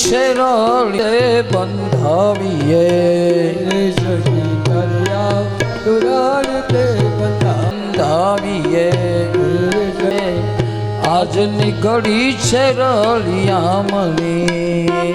શેરળે બંધાવીએ સખી કર્યા તોરણ તે બંધાવીએ આજની ઘડી છે રળિયામણી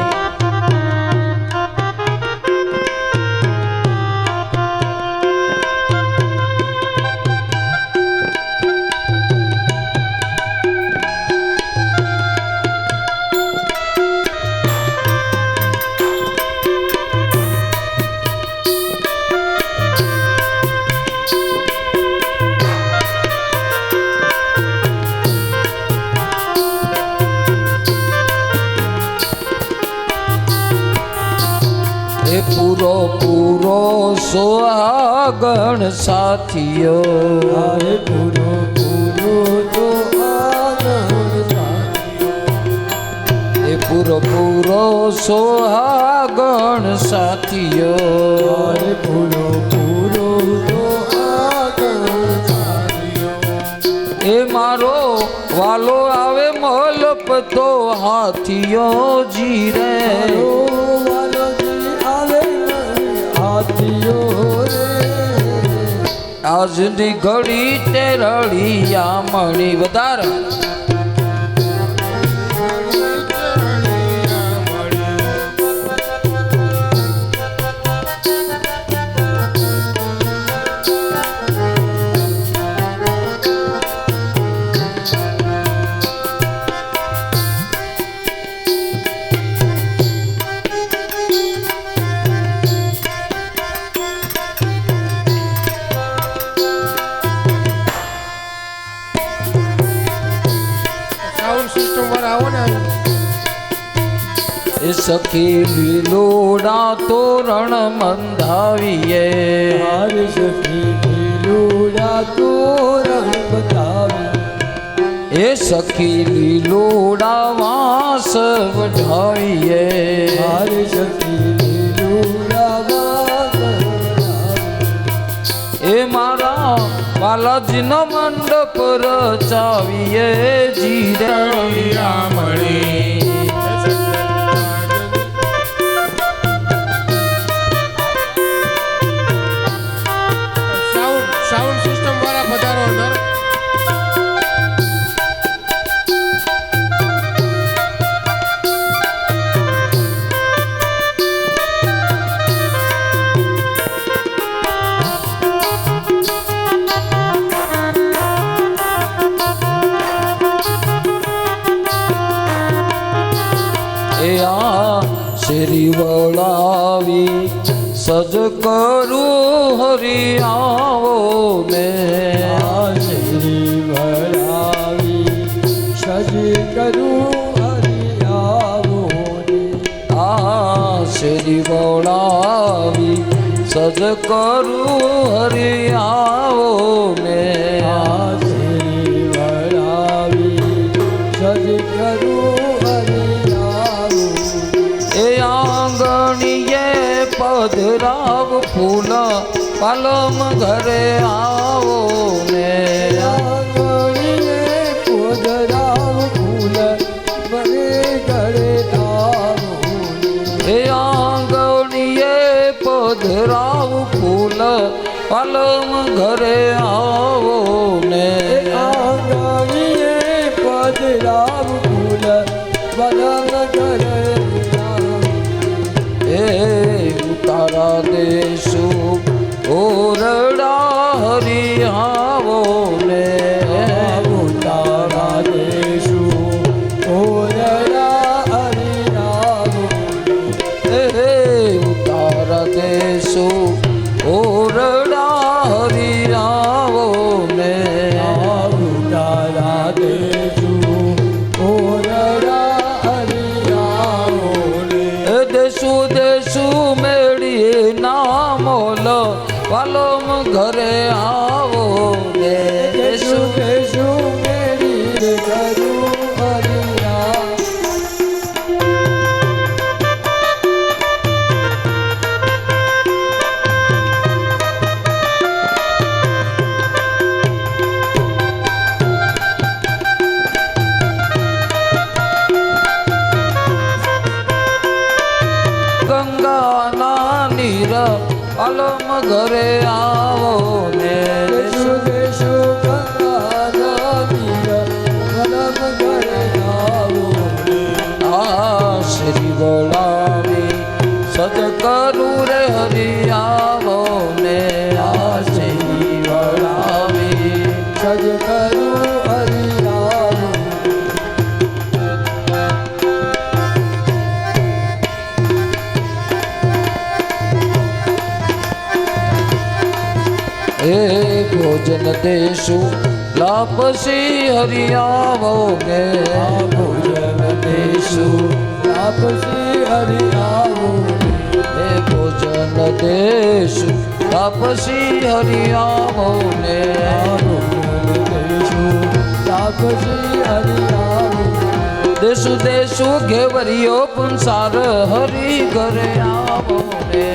પૂરો પૂરો સોહાગણ સાથીઓ પૂરો પૂરો તો આગળ સાથીઓ એ પૂરો પૂરો સોહાગણ સાથીઓ પૂરો પૂરો તો આગળ સાથીઓ એ મારો વાલો આવે મલપતો હાથીઓ જીરે આજની ઘડી તે રળિયામણી વધારે સખી લીલોડા તોરણ બંધાવીએ સખી લીલોડા તોરણ બંધાવીએ એ સખી લીલોડા વાસ વઢાવીએ સખી લીલોડા વાસ એ મારા બાલાજીનો મંડપ રચાવીએ જીરળિયામણી શેરી વળાવી સજ કરું હરી આવો મેં શેરી વળાવી સજ કરું હરી આવો શેરી વળાવી સજ કરું હરી આવો મેં શેરી વળાવી સજ કરું આંગણીએ પધરાવ ફૂલ પાલમ ઘરે આવો ને આંગણીએ પધરાવ ફૂલ બને ઘરે આવો એ આંગણીએ પધરાવ ફૂલ પાલમ ઘરે આવો ને આંગણીએ પધરાવ ફૂલ પાલમ ઘરે તારા દેશો ઓરડા હરી આવો ને તારા દેશો ઓરડા હરી આવો તારા દેશો ઓરડા હરી આવો ને તારા દેશો ઓરડા હરી આવો દેશો દેશો મેળીએ નામોલ પાલમ ઘરે આવો ને દેશો દેશો મેળી કરું હરિયા ગંગાના નીર પાલમ ઘરે આવો ને દેશુ દેશુ ગંગા નીર વલમ ઘરે આવો આ શ્રી બોલાવી સજ કરું રે હરી આવો ને આ શ્રી બોલાવી સજ કરું હરિ આવો હે ભોજન દેશું લાપસી હરિ આવો ને ભોજન દેશું આપસી હરિ આવો હે ભોજન દેશું લાપસી હરિ આવો ને ભોજન દેશું આપસી હરિ આવો દેશું દેશું ઘેવરિયો પુંસાર હરિ ઘરે આવો ને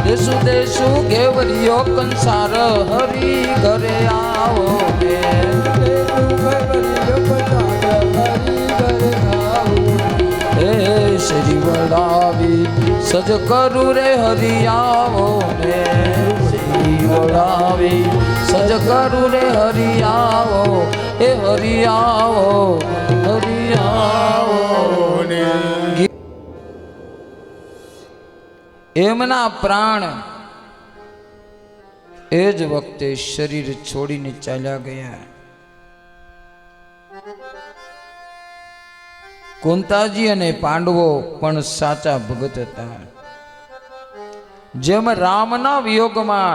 દેશું દેશું ઘેવરિયો કંસાર હરિ ઘરે આવો ને હે શ્રી વડાવી સજ કરું રે હરિ આવો ને શ્રી વડાવી સજ કરું રે હરિ આવો એ હરિ આવો હરિ આવો ને એમના પ્રાણ એ જ વખતે શરીર છોડીને ચાલ્યા ગયા. કુંતાજી અને પાંડવો પણ સાચા ભગત હતા. જેમ રામના વિયોગમાં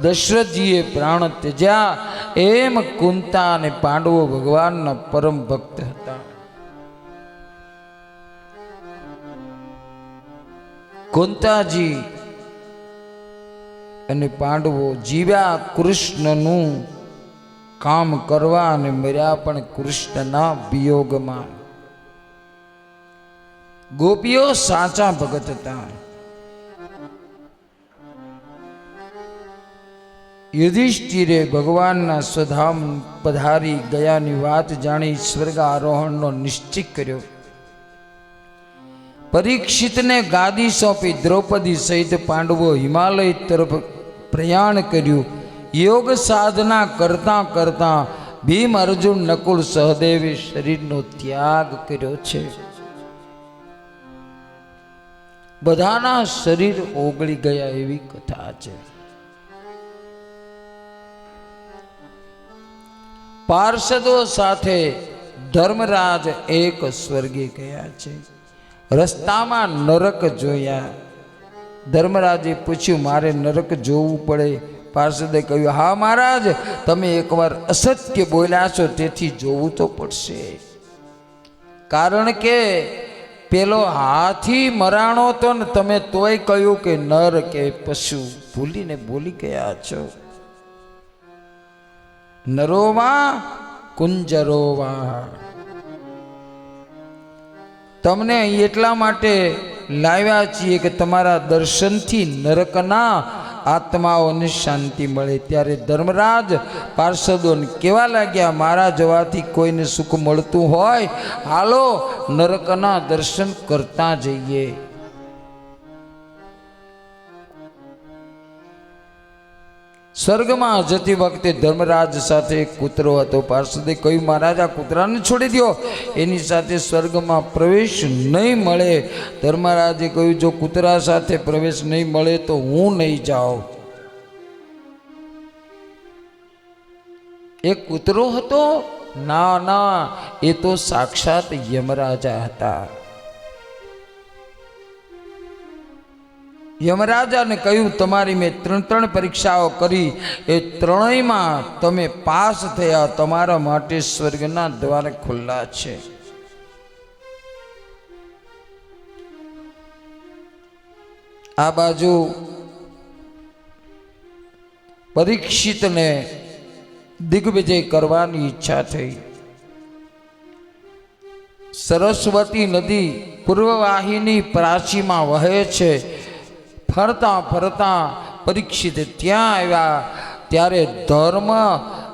દશરથજીએ પ્રાણ ત્યજ્યા એમ કુંતા અને પાંડવો ભગવાનના પરમ ભક્ત હતા. કુંતાજી અને પાંડવો જીવ્યા કૃષ્ણનું કામ કરવા અને મર્યા પણ કૃષ્ણના વિયોગમાં. ગોપીઓ સાચા ભગત હતા. યુધિષ્ઠિરે ભગવાનના સ્વધામ પધારી ગયાની વાત જાણી સ્વર્ગ આરોહણનો નિશ્ચય કર્યો. પરીક્ષિતને ગાદી સોંપી દ્રૌપદી સહિત પાંડવો હિમાલય તરફ પ્રયાણ કર્યું. યોગ સાધના કરતા કરતા ભીમ અર્જુન નકુલ સહદેવે શરીરનો ત્યાગ કર્યો છે. બધાના શરીર ઓગળી ગયા એવી કથા છે. પાર્ષદો સાથે ધર્મરાજ એક સ્વર્ગે ગયા છે. રસ્તામાં નરક જોયા. ધર્મરાજે પૂછ્યું, મારે નરક જોવું પડે? પાર્ષદે કહ્યું, હા મહારાજ, તમે એકવાર અસત્ય બોલ્યા છો તેથી જોવું તો પડશે. કારણ કે પેલો હાથી મરાણો તો ને તમે તોય કહ્યું કે નર કે પશુ, ભૂલીને બોલી ગયા છો. નરોમાં કુંજરોવા. તમને અહીં એટલા માટે લાવ્યા છીએ કે તમારા દર્શનથી નરકના આત્માઓને શાંતિ મળે. ત્યારે ધર્મરાજ પાર્ષદોને કેવા લાગ્યા, મારા જવાથી કોઈને સુખ મળતું હોય, હાલો નરકના દર્શન કરતા જઈએ. સ્વર્ગમાં જતી વખતે ધર્મરાજ સાથે એક કૂતરો હતો. પાર્ષદે કહ્યું, મહારાજ આ કૂતરાને છોડી દો, એની સાથે સ્વર્ગમાં પ્રવેશ નહીં મળે. ધર્મરાજે કહ્યું, જો કૂતરા સાથે પ્રવેશ નહીં મળે તો હું નહીં જાઉં. એક કૂતરો હતો? ના ના, એ તો સાક્ષાત યમરાજા હતા. યમરાજાને કહ્યું, તમારી મેં ત્રણ પરીક્ષાઓ કરી, એ ત્રણેયમાં તમે પાસ થયા, તમારા માટે સ્વર્ગના દ્વાર ખુલ્લા છે. આ બાજુ પરીક્ષિતને દિગ્વિજય કરવાની ઈચ્છા થઈ. સરસ્વતી નદી પૂર્વવાહિની પ્રાચીમાં વહે છે. ફરતા ફરતા પરીક્ષિત ત્યાં આવ્યા. ત્યારે ધર્મ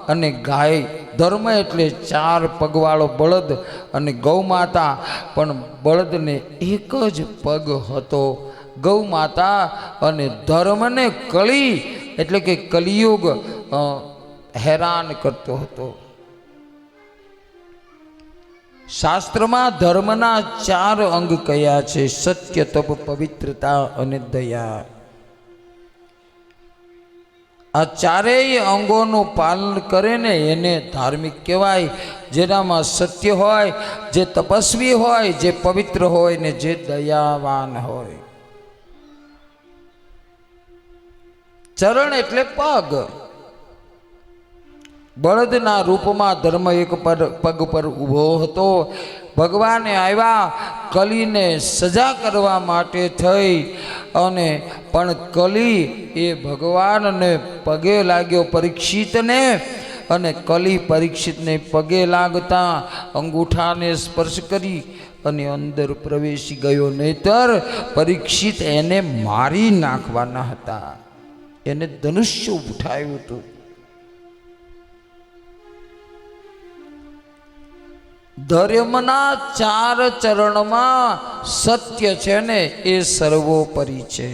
અને ગાય ધર્મ એટલે 4 પગવાળો બળદ અને ગૌ માતા, પણ બળદને એક જ પગ હતો. ગૌ માતા અને ધર્મને કળી એટલે કે કલિયુગ હેરાન કરતો હતો. શાસ્ત્રમાં ધર્મના 4 અંગ કયા છે? સત્ય, તપ, પવિત્રતા અને દયા. આ 4 અંગોનું પાલન કરે ને એને ધાર્મિક કહેવાય. જેનામાં સત્ય હોય, જે તપસ્વી હોય, જે પવિત્ર હોય ને જે દયાવાન હોય. ચરણ એટલે પગ. બળદના રૂપમાં ધર્મ એક પગ પર ઊભો હતો. ભગવાને આવ્યા કલીને સજા કરવા માટે થઈ, અને પણ કલી એ ભગવાનને પગે લાગ્યો પરીક્ષિતને, અને કલી પરીક્ષિતને પગે લાગતા અંગૂઠાને સ્પર્શ કરી અને અંદર પ્રવેશી ગયો. નહીતર પરીક્ષિત એને મારી નાખવાના હતા. એને ધનુષ્ય ઉઠાવ્યું હતું. ધર્મના 4 ચરણમાં સત્ય છે ને એ સર્વોપરી છે.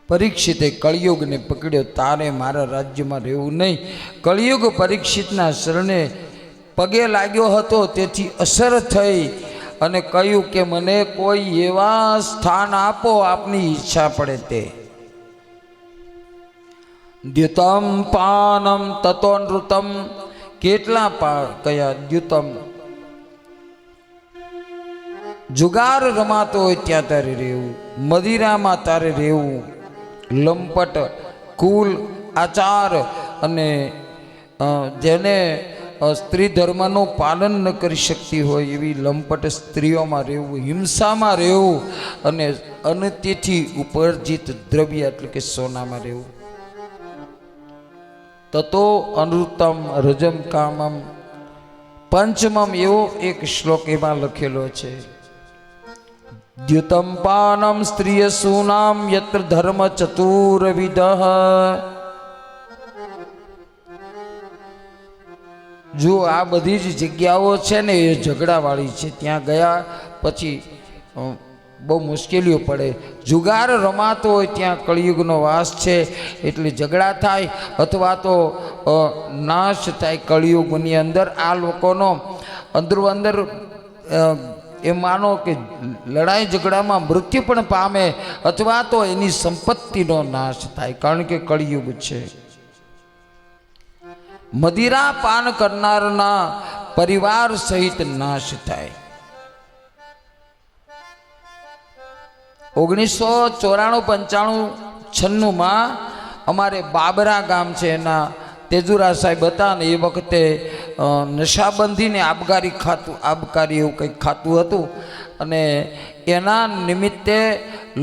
પરીક્ષિતે કળિયુગને પકડ્યો. તારે મારા રાજ્યમાં રહેવું નહીં. કળિયુગ પરીક્ષિતના શરણે પગે લાગ્યો હતો, તેથી અસર થઈ અને કહ્યું કે મને કોઈ એવા સ્થાન આપો આપની ઈચ્છા પડે તે. દ્યુતમ પાનમ તતો નૃતમ. કેટલા કયા દ્યુતમ? જુગાર રમાતો હોય ત્યાં તારે રહેવું, મદિરામાં તારે રહેવું, લંપટ કુલ આચાર અને જેને સ્ત્રી ધર્મનું પાલન ન કરી શકતી હોય એવી લંપટ સ્ત્રીઓમાં રહેવું, હિંસામાં રહેવું, અને અનતિથી ઉપરજિત દ્રવ્ય એટલે કે સોનામાં રહેવું. તતો અનૃતમ રજમ કામમ. પંચમમ એવો એક શ્લોક એમાં લખેલો છે. દ્યુતમ પાનમ સ્ત્રીય સુનામ યત્ર ધર્મ ચતુર્વિધ. જો આ બધી જ જગ્યાઓ છે ને એ ઝઘડાવાળી છે. ત્યાં ગયા પછી બહુ મુશ્કેલીઓ પડે. જુગાર રમાતો હોય ત્યાં કળિયુગનો વાસ છે, એટલે ઝઘડા થાય અથવા તો નાશ થાય કળિયુગની અંદર. આ લોકોનો અંદરો અંદર એ માનો કે લડાઈ ઝઘડામાં મૃત્યુ પણ પામે અથવા તો એની સંપત્તિનો નાશ થાય, કારણ કે કળિયુગ છે. મદિરા પાન કરનારના પરિવાર સહિત નાશ થાય. 1994-95-96 અમારે બાબરા ગામ છે, એના તેજુરા સાહેબ હતા ને એ વખતે નશાબંધીને આબકારી એવું કંઈક ખાતું હતું, અને એના નિમિત્તે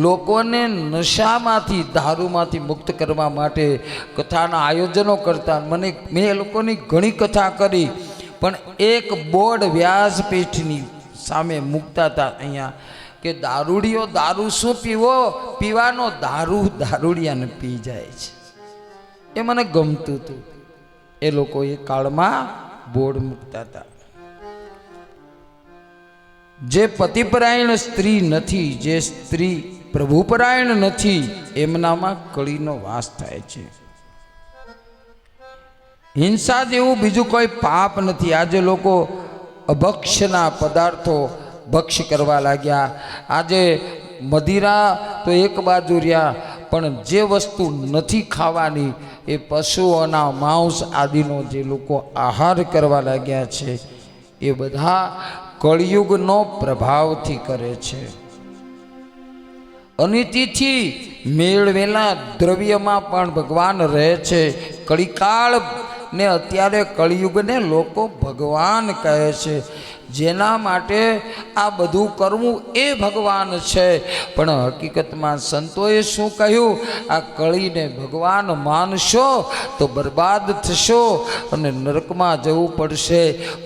લોકોને નશામાંથી દારૂમાંથી મુક્ત કરવા માટે કથાના આયોજનો કરતા. મેં એ લોકોની ઘણી કથા કરી, પણ એક બોર્ડ વ્યાસપીઠની સામે મૂકતા હતા અહીંયા કે દારૂડિયો દારૂ શું પીવાનો, દારૂ દારૂડિયાને પી જાય છે. એ મને ગમતું હતું. એ લોકો એ કાળમાં બોર્ડ મૂકતા હતા. જે પતિપરાયણ સ્ત્રી નથી, જે સ્ત્રી પ્રભુપરાયણ નથી, એમનામાં કળીનો વાસ થાય છે. હિંસા જેવું બીજું કોઈ પાપ નથી. આજે લોકો અભક્ષના પદાર્થો ભક્ષ કરવા લાગ્યા. આજે મદિરા તો એક બાજુ રહ્યા, પણ જે વસ્તુ નથી ખાવાની એ પશુઓના માંસ આદિનો જે લોકો આહાર કરવા લાગ્યા છે, એ બધા કળિયુગનો પ્રભાવથી કરે છે. અનિતિથી મેળવેલા દ્રવ્યમાં પણ ભગવાન રહે છે. કળીકાળ ને અત્યારે કળિયુગને લોકો ભગવાન કહે છે. જેના માટે આ બધું કરવું એ ભગવાન છે, પણ હકીકતમાં સંતોએ શું કહ્યું? આ કળીને ભગવાન માનશો તો બરબાદ થશો અને નરકમાં જવું પડશે.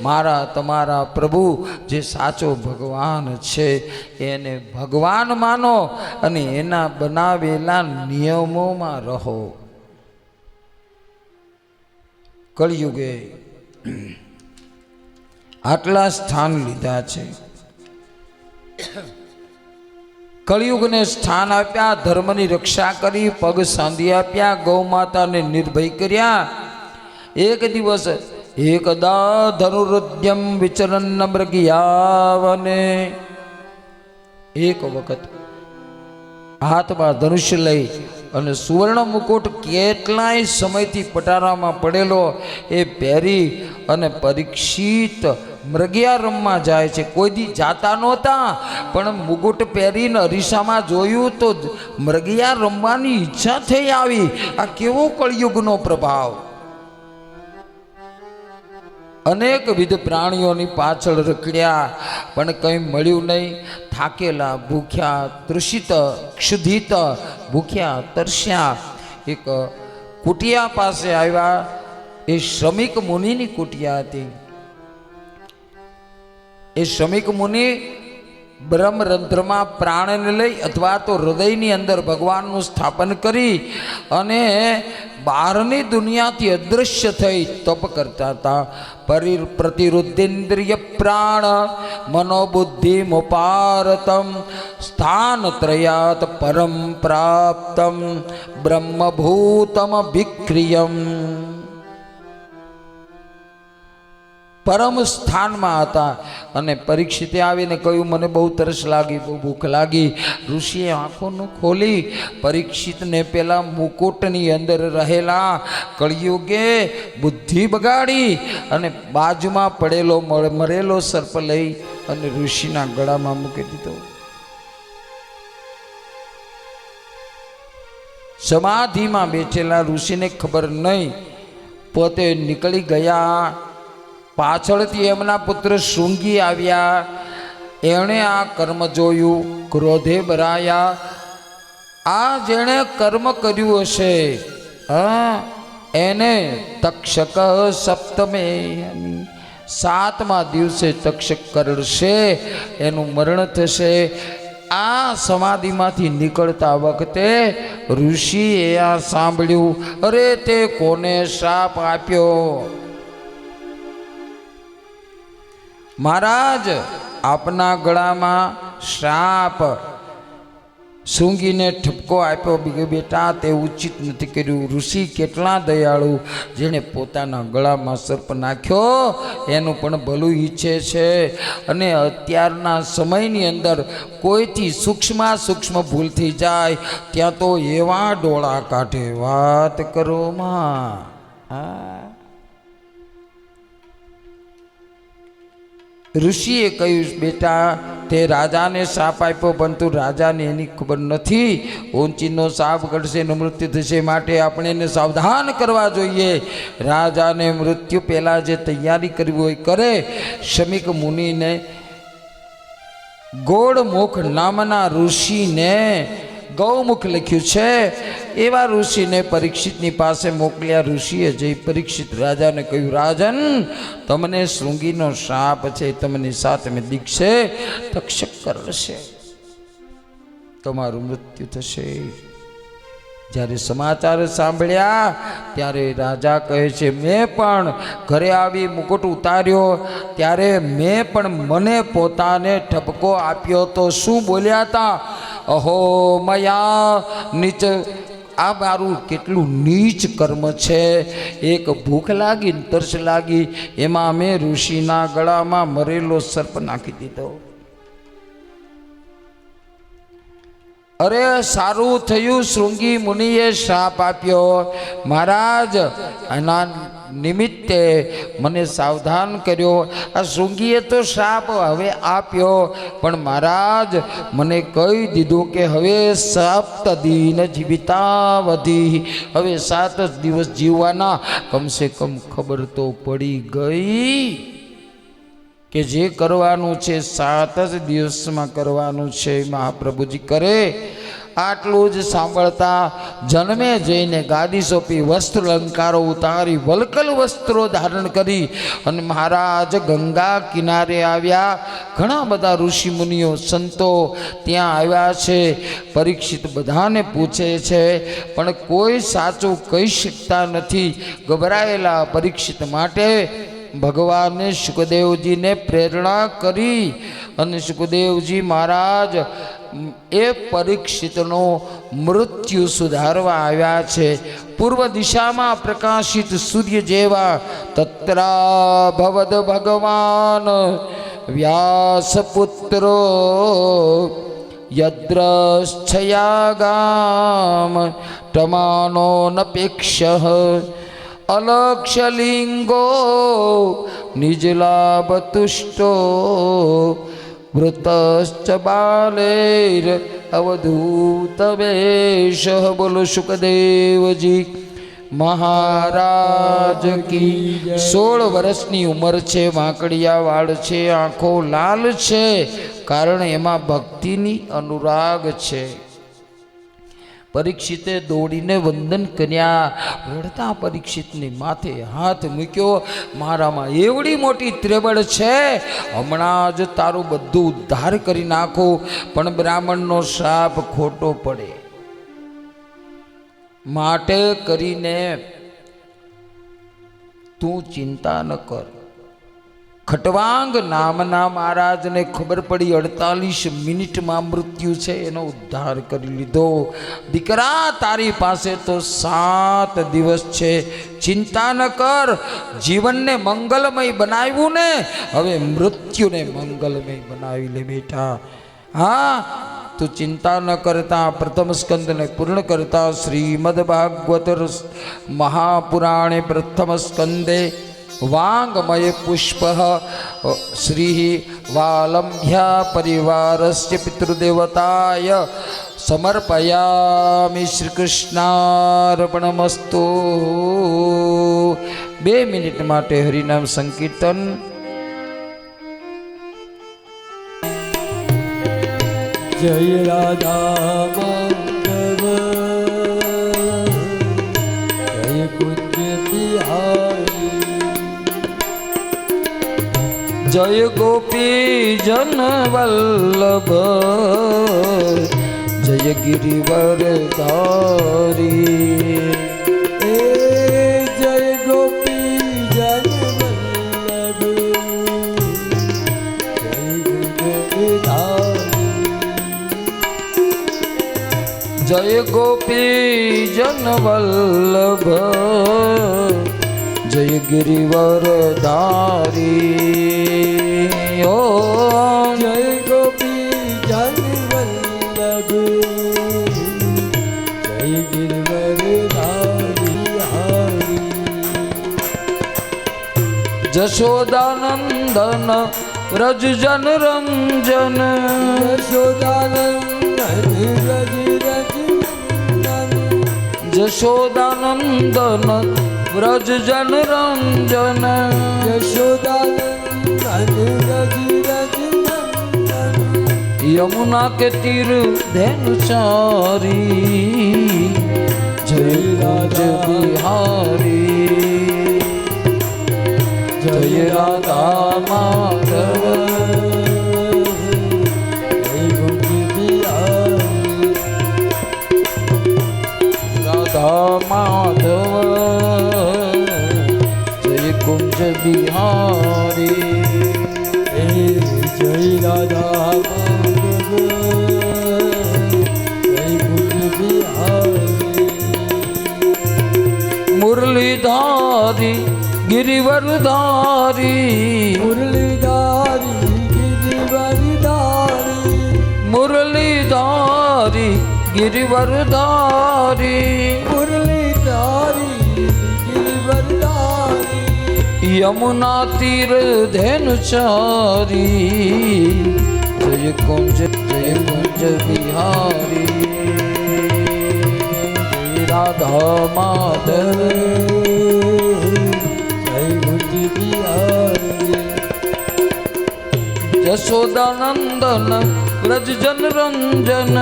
મારા તમારા પ્રભુ જે સાચો ભગવાન છે એને ભગવાન માનો અને એના બનાવેલા નિયમોમાં રહો. કળિયુગે આટલા સ્થાન લીધા છે. કળિયુગને સ્થાન આપ્યા, ધર્મની રક્ષા કરી, પગ સાંધી આપ્યા, ગૌ માતાને નિર્ભય કર્યા. એક દિવસ એકદા ધનુરુદ્યમ વિચરન મૃગયાવને, એક વખત હાથમાં ધનુષ્ય લઈ અને સુવર્ણ મુકુટ કેટલાય સમયથી પટારામાં પડેલો એ પહેરી અને પરીક્ષિત મૃગયા રમવા જાય છે. કોઈ દી જાતા નહોતા, પણ મુકુટ પહેરીને અરીસામાં જોયું તો મૃગયા રમવાની ઈચ્છા થઈ આવી. આ કેવો કળિયુગનો પ્રભાવ! અનેકવિધ પ્રાણીઓની પાછળ રખડ્યા, પણ કંઈ મળ્યું નહીં. થાકેલા, ભૂખ્યા, તૃષિત, ક્ષુધિત, ભૂખ્યા, તરસ્યા એક કુટિયા પાસે આવ્યા. એ શ્રમિક મુનિની કુટિયા હતી. એ શ્રમિક મુનિ બ્રહ્મરંધ્રમાં પ્રાણને લઈ અથવા તો હૃદયની અંદર ભગવાનનું સ્થાપન કરી અને બહારની દુનિયાથી અદૃશ્ય થઈ તપ કરતા હતા. પ્રતિરુદ્ધેન્દ્રિય પ્રાણ મનોબુદ્ધિ મુપારતમ સ્થાનત્રયાત પરમ પ્રાપ્તમ બ્રહ્મભૂતમ વિક્રિયમ. પરમ સ્થાનમાં હતા અને પરીક્ષિતે આવીને કહ્યું, મને બહુ તરસ લાગી, બહુ ભૂખ લાગી. ઋષિએ આંખો ન ખોલી પરીક્ષિતને પેલા મુકુટની અંદર રહેલા કળિયુગે બુદ્ધિ બગાડી અને બાજુમાં પડેલો મરેલો સર્પ લઈ અને ઋષિના ગળામાં મૂકી દીધો. સમાધિમાં બેઠેલા ઋષિને ખબર નહીં, પોતે નીકળી ગયા. પાછળથી એમના પુત્ર શૃંગી આવ્યા. એણે આ કર્મ જોયું, ક્રોધે ભરાયા. આ જેણે કર્મ કર્યું હશે એને તક્ષક સપ્તમે, સાતમા દિવસે તક્ષક કરડશે, એનું મરણ થશે. આ સમાધિમાંથી નીકળતા વખતે ઋષિએ આ સાંભળ્યું. અરે તે કોને શ્રાપ આપ્યો? મહારાજ, આપના ગળામાં શ્રાપ. સૂંઘીને ઠપકો આપ્યો, બેટા તે ઉચિત નથી કર્યું. ઋષિ કેટલા દયાળુ, જેણે પોતાના ગળામાં સર્પ નાખ્યો એનું પણ ભલું ઈચ્છે છે. અને અત્યારના સમયની અંદર કોઈથી સૂક્ષ્મ ભૂલ થઈ જાય ત્યાં તો એવા ડોળા કાઢે, વાત કરો માં. હા, ઋષિએ કહ્યું, બેટા તે રાજાને સાપ આપ્યો, પરંતુ રાજાને એની ખબર નથી. ઊંચીનો સાપ કરશે ને મૃત્યુ થશે, માટે આપણે એને સાવધાન કરવા જોઈએ. રાજાને મૃત્યુ પહેલાં જે તૈયારી કરવી હોય કરે. શમીક મુનિને ગોળમુખ નામના ઋષિને ગૌમુખ લખ્યું છે. એવા ઋષિને પરીક્ષિતની પાસે મોકલ્યા. ઋષિએ જઈ પરીક્ષિત રાજાને કહ્યું, રાજન, તમને શૃંગીનો શાપ છે, તમને સાતમે દીક્ષે તક્ષક કરશે, તમારું મૃત્યુ થશે. જ્યારે સમાચાર સાંભળ્યા ત્યારે રાજા કહે છે, મેં પણ ઘરે આવી મુકુટ ઉતાર્યો ત્યારે મેં પણ મને પોતાને ઠપકો આપ્યો તો શું બોલ્યા હતા? અહો મયા નીચ. આ મારું કેટલું નીચ કર્મ છે. એક ભૂખ લાગી, તરસ લાગી, એમાં મેં ઋષિના ગળામાં મરેલો સર્પ નાખી દીધો. અરે સારું થયું શૃંગી મુનિએ શ્રાપ આપ્યો. મહારાજ, એના નિમિત્તે મને સાવધાન કર્યો. આ શૃંગીએ તો શ્રાપ હવે આપ્યો, પણ મહારાજ મને કહી દીધું કે હવે 7 દિન જીવિતાવધિ, હવે 7 દિવસ જીવવાના. કમસે કમ ખબર તો પડી ગઈ કે જે કરવાનું છે 7 જ દિવસમાં કરવાનું છે. મહાપ્રભુજી કરે આટલું જ સાંભળતા જન્મે જઈને ગાદી સોંપી વસ્ત્ર અલંકારો ઉતારી વલકલ વસ્ત્રો ધારણ કરી અને મહારાજ ગંગા કિનારે આવ્યા. ઘણા બધા ઋષિ મુનિઓ સંતો ત્યાં આવ્યા છે. પરીક્ષિત બધાને પૂછે છે પણ કોઈ સાચું કહી શકતા નથી. ગભરાયેલા પરીક્ષિત માટે ભગવાને સુખદેવજીને પ્રેરણા કરી અને સુખદેવજી મહારાજ એ પરીક્ષિતનો મૃત્યુ સુધારવા આવ્યા છે. પૂર્વ દિશામાં પ્રકાશિત સૂર્ય જેવા તત્રાભવદ ભગવાન વ્યાસપુત્રો યદ્રશ્છયાગામ ટમાનો નપેક્ષ અલક્ષલિંગો નિજલાભતુષ્ટો વૃતશ્ચ બાલૈર અવધૂત વેશ. બોલો સુખદેવજી મહારાજ કી. 16 વર્ષની ઉંમર છે, વાંકડિયા વાળ છે, આંખો લાલ છે, કારણ એમાં ભક્તિની અનુરાગ છે. પરીક્ષિતે દોડીને વંદન કર્યા. રડતા પરીક્ષિતની માથે હાથ મૂક્યો. મારામાં એવડી મોટી ત્રેવડ છે, હમણાં જ તારું બધું ઉદ્ધાર કરી નાખો, પણ બ્રાહ્મણનો શ્રાપ ખોટો પડે. માટે કરીને તું ચિંતા ન કર. ખટવાંગ નામના મહારાજને ખબર પડી 48 મિનિટમાં મૃત્યુ છે, એનો ઉદ્ધાર કરી લીધો. દીકરા, તારી પાસે તો 7 દિવસ છે, ચિંતા ન કર. જીવનને મંગલમય બનાવ્યું ને, હવે મૃત્યુને મંગલમય બનાવી લે બેટા. હા, તું ચિંતા ન કરતા. પ્રથમ સ્કંદને પૂર્ણ કરતા શ્રીમદ ભાગવત મહાપુરાણે પ્રથમ સ્કંદે વાંગમય પુષ્પ શ્રી વાલંભ્યા પરિવારસ્ય પિતૃદેવતાય સમર્પયામિ. શ્રી કૃષ્ણાર્પણમસ્તુ. 2 મિનિટ માટે હરિનામ સંકીર્તન. જય રાધા માધવ જય કુંજ બિહારી જય ગોપી જન વલ્લભ જય ગિરિવર ધારી. જય ગોપી જન વલ્લભ જય ગોપી જન વલ્લભ જય ગિરિવર ધારી. ઓ જય ગોપી જન વલ્લભ જય ગિરવર ધારી. જશોદાનંદન વ્રજ જન રંજન યશોદાનંદન રજ જશોદાનંદન વ્રજ જન રંજન યશોદાનંદન રજ યમુના કે તીર ધેનુ ચારી. જય રાજ બિહારી જય રાધા માધવ રાધા માધવ જય કુંજ બિહારી. જય રાધા માધવ જય કુંજ બિહારી. મુરલીધારી गिरिवरधारी मुरलीधारी गिरिवरधारी मुरलीधारी गिरिवरधारी मुरलीधारी गिरिवरधारी यमुना तीर धेनुचारी जय कुंज बिहारी जय राधा माधव जय यशोदानंदन व्रज जन रंजन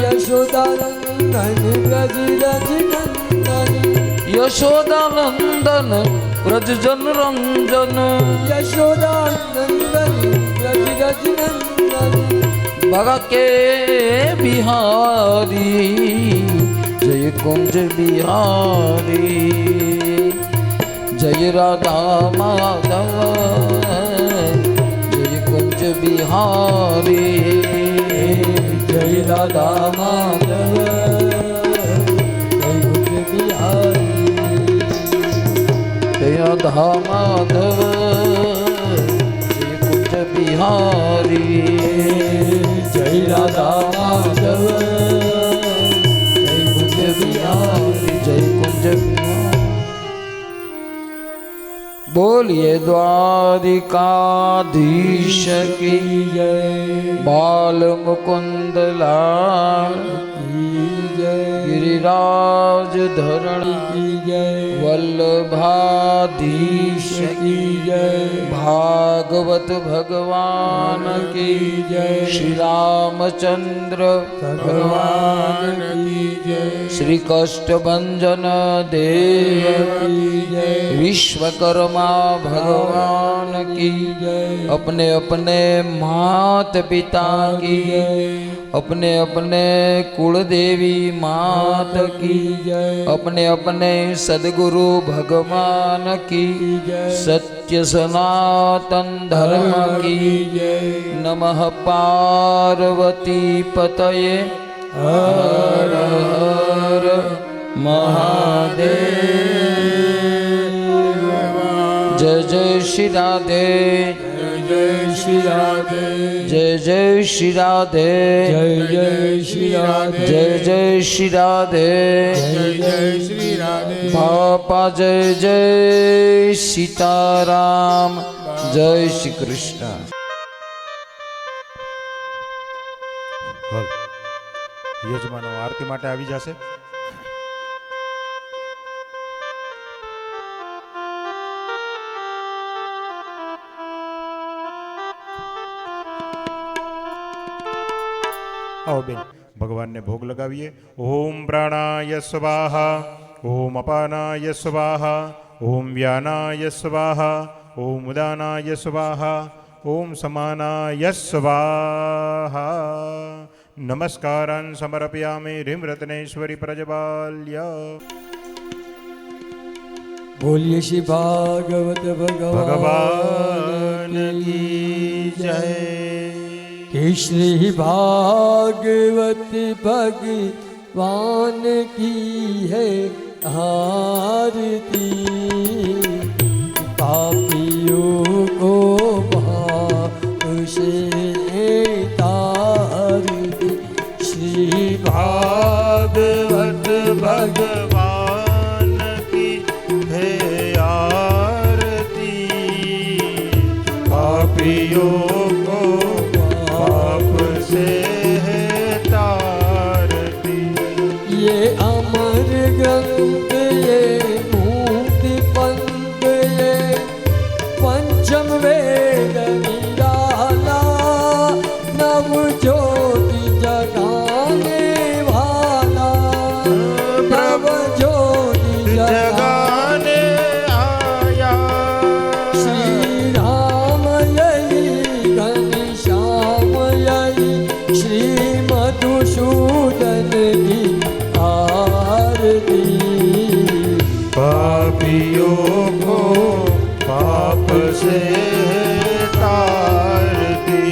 यशोदानंदन व्रज रज नंदन यशोदानंदन व्रज जन रंजन यशोदानंदन व्रज रज नंदन भगा के बिहारी जय कुंज बिहारी जय राधा माधव जय कुंज बिहारी जय राधा माधव जय कुंज बिहारी जय राधा माधव जय कुंज बिहारी जय राधा माधव जय कुंज बिहारी जय कुंज बिहारी बोलिए द्वारिकाधीश की जय बाल मुकुंद लाल गिरिराज धरण की जय वल्लभाधीश की जय भागवत भगवान की जय श्री रामचंद्र भगवान की जय श्री कष्टभंजन देव की जय विश्वकर्मा भगवान की जय अपने अपने मात पिता की अपने अपने कुलदेवी मात की जय अपने अपने सद्गुरु भगवान की सत्य सनातन धर्म की नमः पार्वती पतये हर हर महादेव जय जय श्री राधे जय श्री राधे जय जय श्री राधे जय जय श्री राधे जय जय श्री राधे जय जय श्री राधे बापा जय जय सीताराम जय श्री कृष्ण યજમાનો આરતી માટે આવી જશે. આવો બેન ભગવાનને ભોગ લગાવીએ. ઓમ પ્રાણાય સ્વાહા ઓમ અપાનાય સ્વાહા ઓમ વ્યાનાય સ્વાહા ઓમ ઉદાનાય સ્વાહા ઓમ સમાનાય સ્વાહા. નમસ્કારાન સમર્પયામિ રીમ રત્નેશ્વરી પ્રજબાલ્ય. बोलिए श्री भागवत ભગવાન કી જય. कि श्री भागवत भगवान की है आरती पापियों को भाव से तारती श्री भागवत भगवान की है आरती पापियों को पाप से है तारती. ये अमर ग्रंथ ये मूर्ति पंथ ये पंचम वेद निराला नव ज्योति जगाने वाला नव ज्योति जगाने आया श्री राम यही घनश्याम यही श्री मधुसूदन की आरती पापियों को पाप से तारती.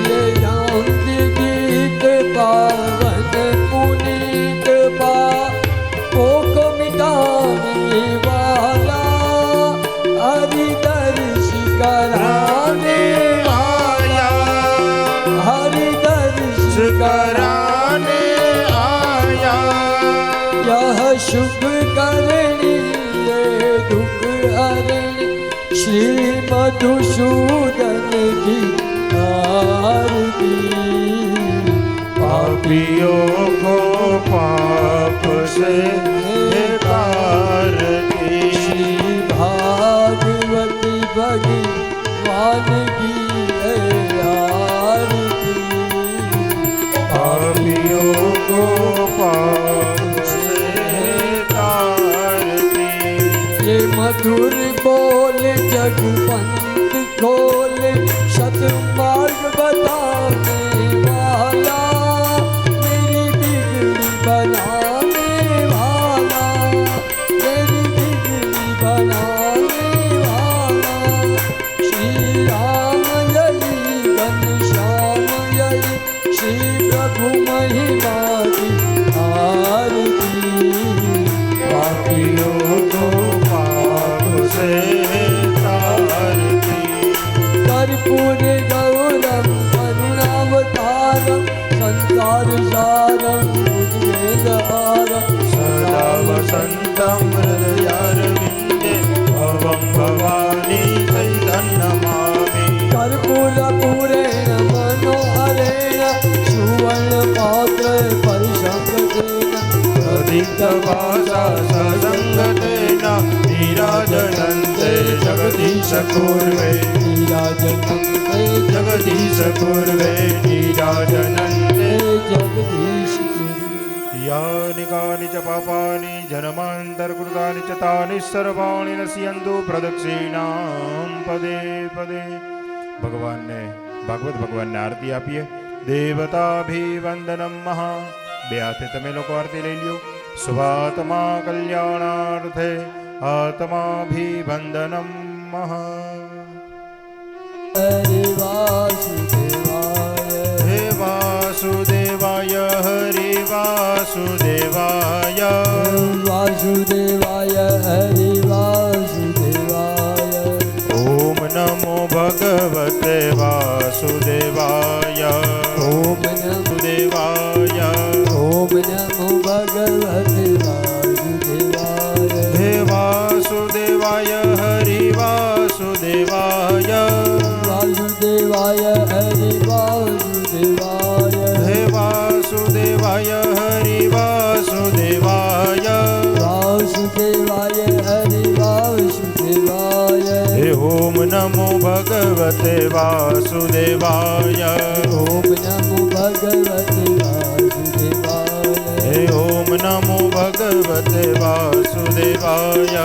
ये शांति गीत पावन पुनीत पापों को मिटाने वाला हरि दर्श कराने आया हरि दर्श कराने आया. यह शुभ करणी ये दुख हरणी श्री मधुसूदन की आरती पापियों को पाप से तारती. श्री भागवती भगवान की है आरती सुर बोल जग पंथ खोल सतमार्ग बताने वाला मेरी बिगड़ी बनाने वाला मेरी बिगड़ी बनाने वाला श्री राम जय घनश्याम जय श्री प्रभु महिमा की आरती पापी लोगों पाप से तारती कर्पूर गौरम करुणावतारम संसार सारम उद्वेलहारम सदा वसन्तं हृदयारविन्दे भवं भवानी चैतन्यमामि कर्पूरपूरेण मनोहरेण सुवर्णपात्र परिसंगतेन दीप्तभासा ससङ्गतेन नीराजनन्ते जगदीश पूर्वे नीराजनन्ते जगदीश पूर्वे नीराजनन्ते जगदीश यानि कानि च पापानि जन्मान्तर्कृतानि च तानि सर्वाणि नश्यन्तु प्रदक्षिणां पदे पदे ભગવાનને ભાગવત ભગવાનને આરતી આપીએ. દેવતાભિવંદનમ મહા. બે હાથે તમે લોકો આરતી લઈ લ્યો. સ્વાત્મા કલ્યાણાર્થે આત્માભિવંદનમ મહા. હરે વાસુદેવાય હે વાસુદેવાય હરે વાસુદેવાય વાસુદેવાય હરે વાસુદેવાય ઓમ નમો ભગવતે વાસુદેવાય ઓમ નમો દેવાય ઓમ નમો ભગવતે વાસુદેવાય હે વાસુદેવાય હરિ વાસુદેવાય વાસુદેવાય હરે વાસુદેવાય હે વાસુદેવાય હરિ વાસુદેવાય વાસુદેવાય હરે વાસુદેવાય હે ઓમ નમો ભગવતે વાસુદેવાય ઓમ નમો ભગવતે વાસુદેવાય હે ઓમ નમો ભગવતે વાસુદેવાય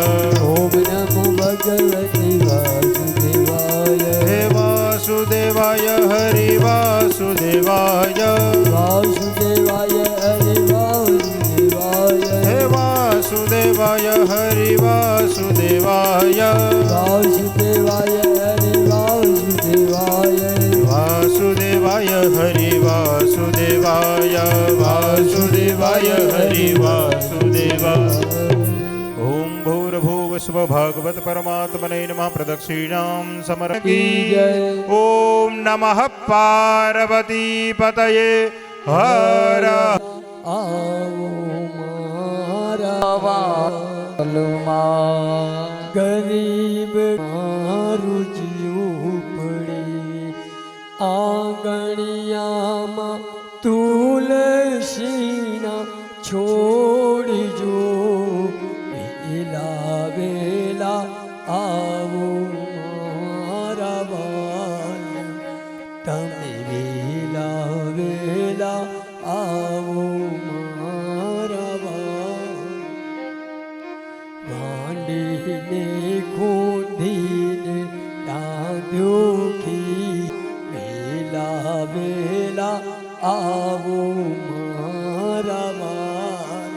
ઓમ નમો ભગવતે વાસુદેવાય હે વાસુદેવાય હરિ વાસુદેવાય વાસુદેવાય હરે વાસુદેવાય હે વાસુદેવાય હરિ વાસુદેવાય વાસુદેવાય હરે વાસુદેવાય વાસુદેવાય હરિ વાસુદેવાય વાસુદેવાય હરિ વાસુદેવાય. ઓમ ભૂર્ભુવ સ્વ ભાગવત પરમાત્મને નમઃ. પ્રદક્ષિણાં સમર્પી. ઓમ નમઃ પાર્વતી પતયે હર આવો મારા વાલમાં ગરીબ મારું ઝૂંપડે આંગણિયામાં તુલસીના છોડજો વેલા વેલા આવો મારા વાલ તમે વેલા વેલા આવો મારા વાલ ગાંડીને ખોંધીને ડાંધ્યો કી વેલા વેલા આવો મારા વાલમાં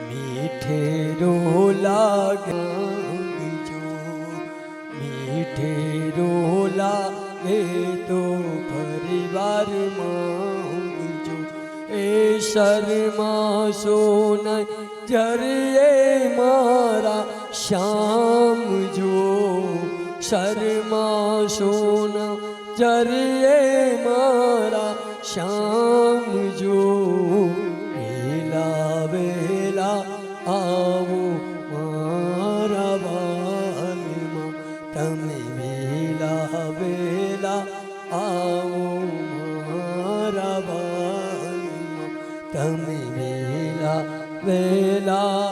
મીઠેરો લાગજો મીઠેરો લાગે તો પરિવારમાં એ શર્મા સોના જરીએ મારા શ્યામ જો શર્મા સોના જરીએ મારા શ્યામ જો વેલા વેલા આવો મારા વાલમાં તમે વેલા વેલા આવો મારા વાલમાં તમે વેલા વેલા